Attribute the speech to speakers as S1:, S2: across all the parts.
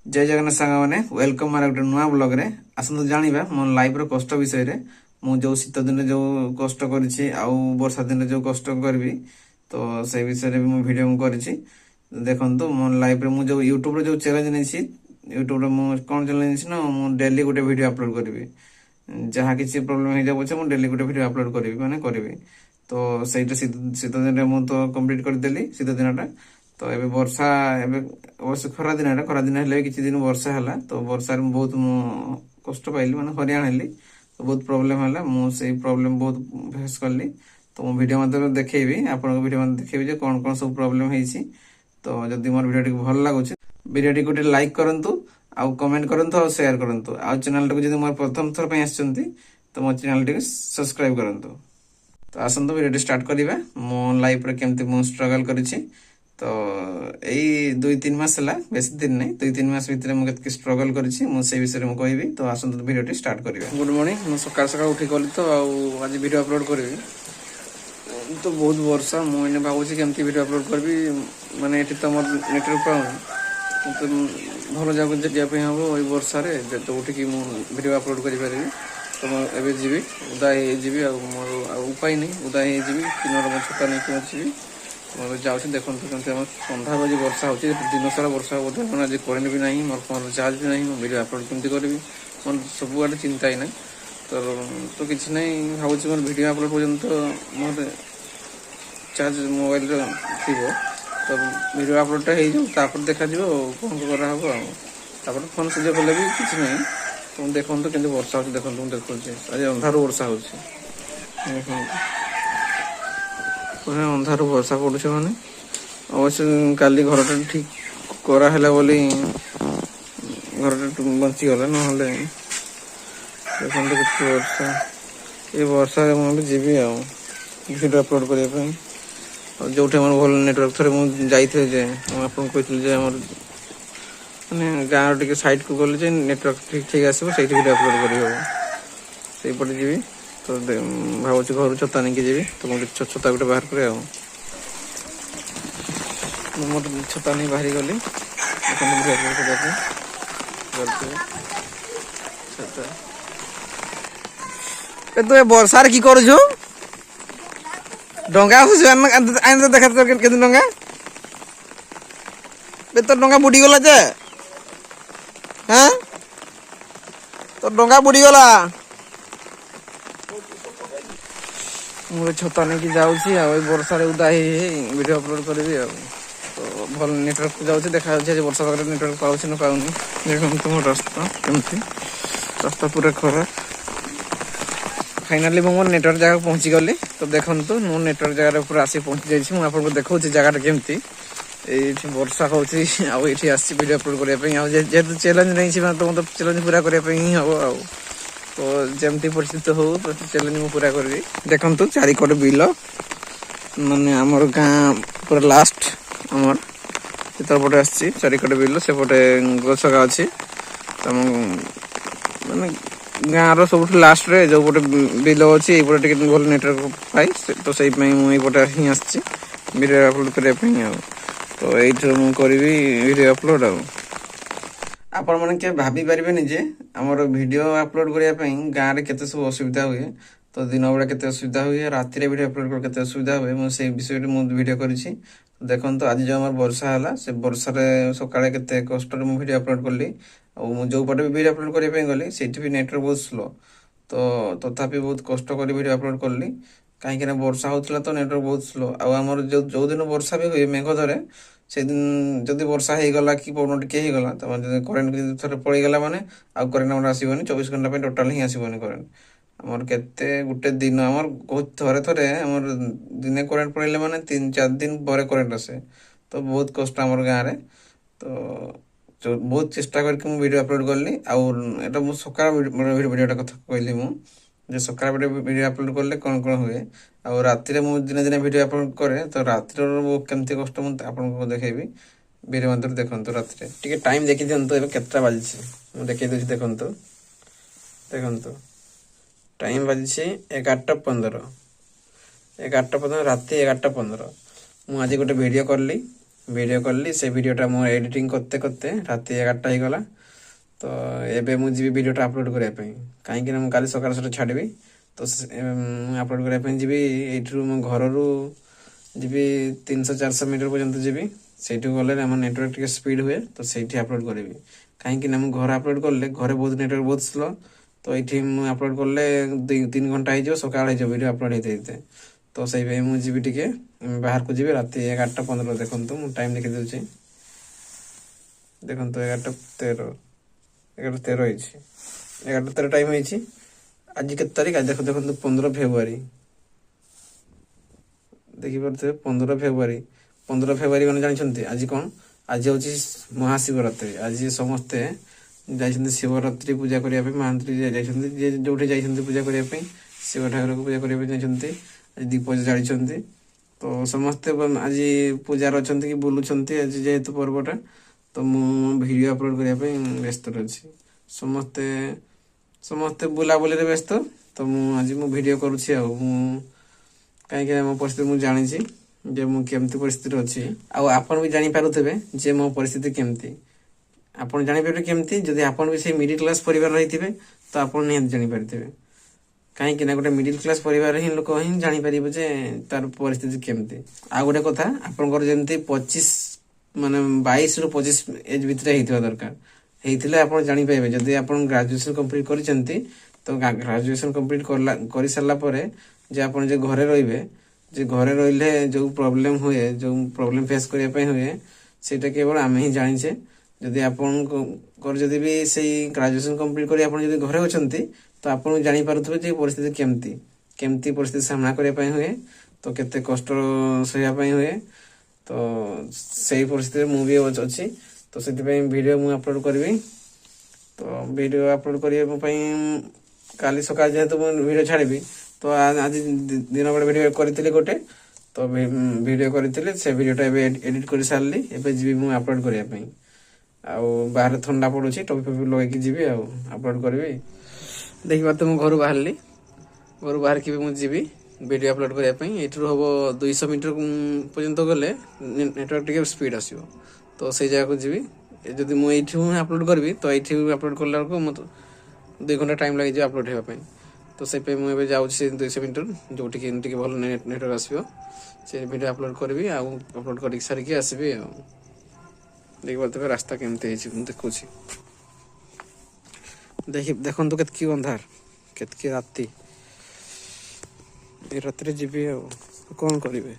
S1: जय जगन्नाथ सांग मैंने वेलकम मार गोटे नुआ ब्लॉग रे आसतु जानिबा मो लाइफ रो कष्ट विषय रे मु जो शीत दिन जो कष्ट करिछि आउ वर्षा दिन जो कष्ट करबी तो से विषय रे मु वीडियो मु करिछि देखंतु मो लाइफ रे मु जो यूट्यूब रे जो चैलेंज नेछि यूट्यूब रे मु कोन चैलेंज नेछि ना मु डेली गोटे वीडियो अपलोड करबी जहाँ किसी प्रॉब्लम हो जाबो छे मु डेली गोटे वीडियो अपलोड करबी माने करबी तो सेटा शीत दिन रे मु तो कंप्लीट कर देली शीत दिनटा तो एबे वर्षा एबे अवश्य खरा दिन हेले किछि दिन वर्षा हला तो वर्षा रे बहुत मु कष्ट पाइली माने हरियाण हेली तो बहुत प्रॉब्लम हला मु से प्रॉब्लम बहुत फेस करली तो मु वीडियो माध्यम देखैबी आपन वीडियो माध्यम देखैबी जे कोन कोन सब प्रॉब्लम हेछि तो जदि मोर वीडियो टिक भल लागुछि वीडियो टिक गोटे लाइक करंतु आ कमेंट करंतु आ शेयर करंतु आ चैनल टिक जदि मोर प्रथम थर पय आछंती तो मोर चैनल टिक सब्सक्राइब करंतु तो आसंतु वीडियो स्टार्ट करिबा मो लाइफ रे केमति मु स्ट्रगल करिछि तो यही 2-3 मास है बेस दिन नहीं 2-3 मास भितर मुझे स्ट्रगल करी विषय में कहबी तो आसतु वीडियो स्टार्ट करिबा। गुड मॉर्निंग मु सकाळ सकाळ उठी गली तो आज वीडियो अपलोड करबी तो बहुत वर्षा मुझे भावुची केमती वीडियो अपलोड करबी माने एठी तो मोर नेटवर्क पाउन तो भल जगह जापे हम ओई वर्षा रे तो उठी मु वीडियो अपलोड करि परबी तो मैं एबे जीवी उदा हे जीवी आ मोर उपाय नहीं उदा हे जीवी किनर म छता नहीं कि जीवी मैं जाऊँ देखो सन्ध्या बजे वर्षा हो दिन सारा वर्षा बोधे मैंने आज करेन्ट भी नहीं मोर फोन चार्ज भी नहीं वीडियो अपलोड केमती करी मोर सब आड़े चिंता ही ना तो किसी ना भाव मोर वीडियो अपलोड पर्यंत मोर चार्ज मोबाइल थी तो वीडियो अपलोडटा हो देखा कौन कराब फोन सुझे बोले भी किसी ना तुम देखो के वर्षा हो देखो देखो आज अंधार वर्षा हो अंधार वर्षा पड़ुछ माने अवश्य काली घरटा ठीक कराला बोली घरटा बंचीगला ना देखो वर्षा ये वर्षा मुझे जीवी वीडियो अपलोड करने जो भल नेटवर्क थे मुझे जाइए आपको कहते मैंने गाँव टे साइड को गले नेटवर्क ठीक ठीक आसो से वीडियो अपलोड कर जी तो भाव घर छता नहीं जी तो मुझे छता गोटे बाहर करे मोर छता नहीं बाहरी गली तो वर्षार की कर डंगा तो देखा के डंगा तो डंगा बुड़ी गला जे हाँ तो डंगा बुड़ी गला मुझे छता नहीं कि जाऊँगी वर्षा उदा वीडियो अपलोड करी तो भल नेटवर्क जाऊँगी देखा वर्षा पाखे नेटवर्क पाऊँ ना पाऊनी देखो मोर रास्ता केमती रास्ता पूरा खराब फाइनाली मोर नेटवर्क जगह पहुँची गली तो देखो मो नेटवर्क जगह पूरा आसी पहुँची जाइए मुझे देखा जगह केमती ये वर्षा हो वीडियो अपलोड करने जेहतु चैलेंज नहीं तो मतलब चैलेंज पूरा करने ही हम तो जमती परिस्थिति हो तो चैलेंज मु पूरा करी देखंतु चारिकट बिल माने हमर गाँ पूरा लास्ट हमर इतर पटे आछि चारिकट बिल से पटे गछका अछि त माने गाँ रो सब लास्ट रे जो पटे बिल अछि ए पटे टिके भल नेटवर्क पाई तो सही पई मु ए पटे ही आछि वीडियो अपलोड करे पई तो एइठो मु करबी वीडियो अपलोड आपण मैंने क्या भाभी पारे जे आमर वीडियो अपलोड करने गाँव में केते सब असुविधा हुए तो दिन बेला केते असुविधा हुए राति रे वीडियो अपलोड केते असुविधा हुए मुझे विषय में वीडियो करी देखो आज जो आम वर्षा है से वर्षा सकाଳେ केते कष्ट मु वीडियो अपलोड कली जो पटे भी वीडियो अपलोड करने गली से नेटवर्क बहुत स्लो तो तथापि बहुत कष्ट कर वीडियो अपलोड कली कहीं वर्षा होता तो नेटवर्क बहुत स्लो आमर जो दिन वर्षा भी हुए मेघ धरे से दिन जदि वर्षा हो गला कि पवन टिके हो गला तो करेन्ट थे पड़ेगा माने आउ करेन्ट आम आसबनी 24 घंटा टोटाल ही आसबनी करेन्ट आमर केते गुटे दिन आमर थरे थरे आमर दिने करेन्ट पड़े माने 3-4 दिन पर करेन्ट आसे तो बहुत कष्ट आमर गाँव में तो बहुत चेष्टा करके वीडियो अपलोड कली आटा मुझे सकाळ वीडियोटा कथा कहली मुझे सकाळ वीडियो अपलोड कले कौन कौन हुए आ राति मुझे दिने दिने वीडियो अपलोड करे तो रातिर केमती कष्ट मुझे आपको देखेबी वीडियो मध्य देखो राति टे टाइम देखी दिखाँ केतटा बाजी मुझे देखे दूसरी देखो देखो टाइम बाजी 11:15 राति 11:15 मुझे आज गोटे वीडियो कली ভিডিও কଲି ସେ ଭିଡ଼ିଓଟା ମୁଁ ଏଡିଟିଂ করতে করতে ରାତି 11ଟା ହେଇଗଲା। ତ ଏବେ ମୁଁ ଯିବି ଭିଡ଼ିଓଟା ଅପଲୋଡ଼ କରିବା ପାଇଁ, କାହିଁକି ନା ମୁଁ କାଲି ସକାଳ ସକାଳ ଛାଡ଼ିବି। ତ ମୁଁ ଅପଲୋଡ଼ କରିବା ପାଇଁ ଯିବି, ଏଇଠୁ ମୋ ଘରରୁ ଯିବି 300-400 ମିଟର ପର୍ଯ୍ୟନ୍ତ ଯିବି। ସେଇଠୁ ଗଲେ ଆମ ନେଟୱାର୍କ ଟିକେ ସ୍ପିଡ୍ ହୁଏ, ତ ସେଇଠି ଅପଲୋଡ଼ କରିବି। କାହିଁକି ନା ମୁଁ ଘରେ ଅପଲୋଡ଼ କଲେ ଘରେ ବହୁତ ନେଟୱାର୍କ ବହୁତ ସ୍ଲୋ, ତ ଏଇଠି ମୁଁ ଅପଲୋଡ଼ କଲେ 2-3 ଘଣ୍ଟା ହେଇଯିବ, ସକାଳ ହେଇଯିବ ଭିଡ଼ିଓ ଅପଲୋଡ଼ ହେଇତେ ହେଇତେ। ତ ସେଇପାଇଁ ମୁଁ ଯିବି ଟିକେ ବାହାରକୁ ଯିବି ରାତି 11ଟା 15। ଦେଖନ୍ତୁ ମୁଁ ଟାଇମ୍ ଦେଖିଦେଉଛି, ଦେଖନ୍ତୁ 11ଟା 13 11ଟା 13 ହେଇଛି, 11ଟା 13 ଟାଇମ୍ ହେଇଛି। ଆଜି କେତେ ତାରିଖ? ଆଜି ଦେଖନ୍ତୁ 15 ଫେବୃଆରୀ, ଦେଖିପାରୁଥିବେ 15 ଫେବୃଆରୀ। 15 ଫେବୃଆରୀ ମାନେ ଜାଣିଛନ୍ତି ଆଜି କ'ଣ? ଆଜି ହଉଛି ମହାଶିବରାତ୍ରି। ଆଜି ସମସ୍ତେ ଯାଇଛନ୍ତି ଶିବରାତ୍ରି ପୂଜା କରିବା ପାଇଁ, ମହାନ୍ତି ଯାଇଛନ୍ତି, ଯିଏ ଯୋଉଠି ଯାଇଛନ୍ତି ପୂଜା କରିବା ପାଇଁ, ଶିବ ଠାକୁରକୁ ପୂଜା କରିବା ପାଇଁ ଯାଇଛନ୍ତି। ଆଜି ଦୀପ ଜାଳିଛନ୍ତି। ତ ସମସ୍ତେ ଆଜି ପୂଜାରେ ଅଛନ୍ତି କି ବୁଲୁଛନ୍ତି ଆଜି ଯେହେତୁ ପର୍ବଟା। ତ ମୁଁ ଭିଡ଼ିଓ ଅପଲୋଡ଼ କରିବା ପାଇଁ ବ୍ୟସ୍ତରେ ଅଛି। ସମସ୍ତେ ବୁଲାବୁଲିରେ ବ୍ୟସ୍ତ। ତ ଆଜି ମୁଁ ଭିଡ଼ିଓ କରୁଛି ଆଉ। ମୁଁ କାହିଁକି ନା ମୋ ପରିସ୍ଥିତି ମୁଁ ଜାଣିଛି ଯେ ମୁଁ କେମିତି ପରିସ୍ଥିତିରେ ଅଛି, ଆଉ ଆପଣ ବି ଜାଣିପାରୁଥିବେ ଯେ ମୋ ପରିସ୍ଥିତି କେମିତି। ଆପଣ ଜାଣିପାରିବେ କେମିତି? ଯଦି ଆପଣ ବି ସେଇ ମିଡିଲ କ୍ଲାସ ପରିବାର ରହିଥିବେ ତ ଆପଣ ନିହାତି ଜାଣିପାରିଥିବେ। କାହିଁକି ନା ଗୋଟେ ମିଡିଲ କ୍ଲାସ ପରିବାର ହିଁ ଲୋକ ହିଁ ଜାଣିପାରିବ ଯେ ତାର ପରିସ୍ଥିତି କେମିତି। ଆଉ ଗୋଟେ କଥା, ଆପଣଙ୍କର ଯେମିତି 22ରୁ 25 ଏଜ ଭିତରେ ହେଇଥିବା ଦରକାର। ହେଇଥିଲେ ଆପଣ ଜାଣିପାରିବେ। ଯଦି ଆପଣ ଗ୍ରାଜୁଏସନ କମ୍ପ୍ଲିଟ କରିଛନ୍ତି, ତ ଗ୍ରାଜୁଏସନ କମ୍ପ୍ଲିଟ କରିସାରିଲା ପରେ ଯେ ଆପଣ ଯେ ଘରେ ରହିବେ, ଯେ ଘରେ ରହିଲେ ଯୋଉ ପ୍ରୋବ୍ଲେମ ହୁଏ, ଯୋଉ ପ୍ରୋବ୍ଲେମ ଫେସ କରିବା ପାଇଁ ହୁଏ, ସେଇଟା କେବଳ ଆମେ ହିଁ ଜାଣିଛେ। ଯଦି ଆପଣଙ୍କର ଯଦି ବି ସେଇ ଗ୍ରାଜୁଏସନ କମ୍ପ୍ଲିଟ କରି ଆପଣ ଯଦି ଘରେ ଅଛନ୍ତି, ତ ଆପଣ ଜାଣିପାରୁଥିବେ ଯେ ପରିସ୍ଥିତି କେମିତି ପରିସ୍ଥିତି ସାମ୍ନା କରିବା ପାଇଁ ହୁଏ, ତ କେତେ କଷ୍ଟ ସହିବା ପାଇଁ ହୁଏ। ତ ସେଇ ପରିସ୍ଥିତିରେ ମୁଁ ବି ଅଛି। ତ ସେଥିପାଇଁ ଭିଡ଼ିଓ ମୁଁ ଅପଲୋଡ଼ କରିବି। ତ ଭିଡ଼ିଓ ଅପଲୋଡ଼ କରିବା ପାଇଁ କାଲି ସକାଳେ ଯେହେତୁ ମୁଁ ଭିଡ଼ିଓ ଛାଡ଼ିବି, ତ ଆଜି ଦିନ ବେଳେ ଭିଡ଼ିଓ କରିଥିଲି ଗୋଟେ। ତ ଭିଡ଼ିଓ କରିଥିଲି, ସେ ଭିଡ଼ିଓଟା ଏବେ ଏଡିଟ କରି ସାରିଲି। ଏବେ ଯିବି ମୁଁ ଅପଲୋଡ଼ କରିବା ପାଇଁ। ଆଉ ବାହାରେ ଥଣ୍ଡା ପଡୁଛି, ଟୋପି ଫୋପି ଲଗେଇକି ଯିବି ଆଉ ଅପଲୋଡ଼ କରିବି। ଦେଖିପାରୁଥିବେ ମୁଁ ଘରୁ ବାହାରିଲି। ଘରୁ ବାହାରିକି ବି ମୁଁ ଯିବି ଭିଡ଼ିଓ ଅପଲୋଡ଼ କରିବା ପାଇଁ। ଏଇଠାରୁ ହବ 200 ମିଟର ପର୍ଯ୍ୟନ୍ତ ଗଲେ ନେଟୱାର୍କ ଟିକେ ସ୍ପିଡ୍ ଆସିବ। ତ ସେଇ ଜାଗାକୁ ଯିବି। ଯଦି ମୁଁ ଏଇଠି ଅପଲୋଡ଼ କରିବି, ତ ଏଇଠି ଅପଲୋଡ଼ କଲା ବେଳକୁ ମୋତେ 2 ଘଣ୍ଟା ଟାଇମ୍ ଲାଗିଯିବ ଅପଲୋଡ଼ ହେବା ପାଇଁ। ତ ସେଇପାଇଁ ମୁଁ ଏବେ ଯାଉଛି ସେ 200 ମିଟର, ଯୋଉଠିକି ଟିକେ ଭଲ ନେଟୱାର୍କ ଆସିବ, ସେ ଭିଡ଼ିଓ ଅପଲୋଡ଼ କରିବି। ଆଉ ଅପଲୋଡ଼ କରିକି ସାରିକି ଆସିବି ଆଉ। ଦେଖିପାରୁଥିବେ ରାସ୍ତା କେମିତି ହେଇଛି, ମୁଁ ଦେଖୁଛି। ଦେଖନ୍ତୁ କେତକି ଅନ୍ଧାର, କେତକି ରାତି। ଏ ରାତିରେ ଯିବି ଆଉ କ'ଣ କରିବେ,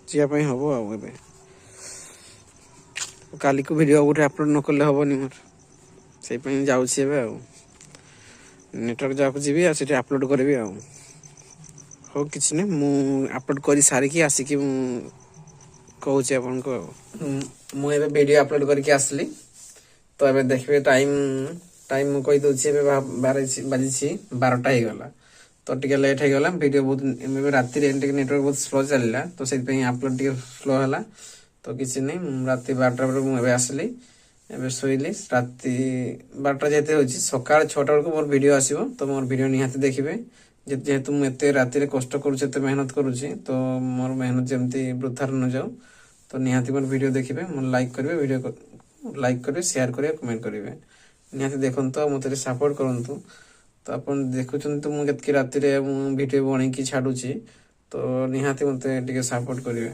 S1: ଯିବା ପାଇଁ ହବ ଆଉ। ଏବେ କାଲିକୁ ଭିଡ଼ିଓ ଗୋଟେ ଅପଲୋଡ଼ ନ କଲେ ହବନି ମୋର, ସେଇପାଇଁ ଯାଉଛି ଏବେ ଆଉ। ନେଟୱାର୍କ ଯାହାକୁ ଯିବି ଆଉ ସେଠି ଅପଲୋଡ଼ କରିବି ଆଉ। ହଉ କିଛି ନାହିଁ, ମୁଁ ଅପଲୋଡ଼ କରି ସାରିକି ଆସିକି ମୁଁ କହୁଛି ଆପଣଙ୍କୁ ଆଉ। ମୁଁ ଏବେ ଭିଡ଼ିଓ ଅପଲୋଡ଼ କରିକି ଆସିଲି। ତ ଏବେ ଦେଖିବେ ଟାଇମ୍ ମୁଁ କହିଦେଉଛି, ଏବେ ବାଜିଛି 12ଟା ହେଇଗଲା। ତ ଟିକେ ଲେଟ୍ ହେଇଗଲା ଭିଡ଼ିଓ ବହୁତ। ଏବେ ରାତିରେ ଟିକେ ନେଟୱାର୍କ ବହୁତ ସ୍ଲୋ ଚାଲିଲା, ତ ସେଥିପାଇଁ ଅପଲୋଡ଼ ଟିକେ ସ୍ଲୋ ହେଲା। ତ କିଛି ନାହିଁ, ରାତି 12ଟା ବେଳକୁ ମୁଁ ଏବେ ଆସିଲି, ଏବେ ଶୋଇଲି। ରାତି 12ଟା ଯେତେ ହେଉଛି, ସକାଳ 6ଟା ବେଳକୁ ମୋର ଭିଡ଼ିଓ ଆସିବ। ତ ମୋର ଭିଡ଼ିଓ ନିହାତି ଦେଖିବେ। ଯେହେତୁ ମୁଁ ଏତେ ରାତିରେ କଷ୍ଟ କରୁଛି, ଏତେ ମେହନତ କରୁଛି, ତ ମୋର ମେହନତ ଯେମିତି ବୃଥାରେ ନ ଯାଉ, ତ ନିହାତି ମୋର ଭିଡ଼ିଓ ଦେଖିବେ। ମୋର ଲାଇକ୍ କରିବେ, ଭିଡ଼ିଓ ଲାଇକ୍ କରିବେ, ସେୟାର କରିବେ, କମେଣ୍ଟ କରିବେ। ନିହାତି ଦେଖନ୍ତୁ ଆଉ ମୋତେ ସପୋର୍ଟ କରନ୍ତୁ। ତ ଆପଣ ଦେଖୁଛନ୍ତି ମୁଁ କେତକି ରାତିରେ ମୁଁ ଭିଡ଼ିଓ ବନେଇକି ଛାଡୁଛି, ତ ନିହାତି ମୋତେ ଟିକେ ସପୋର୍ଟ କରିବେ।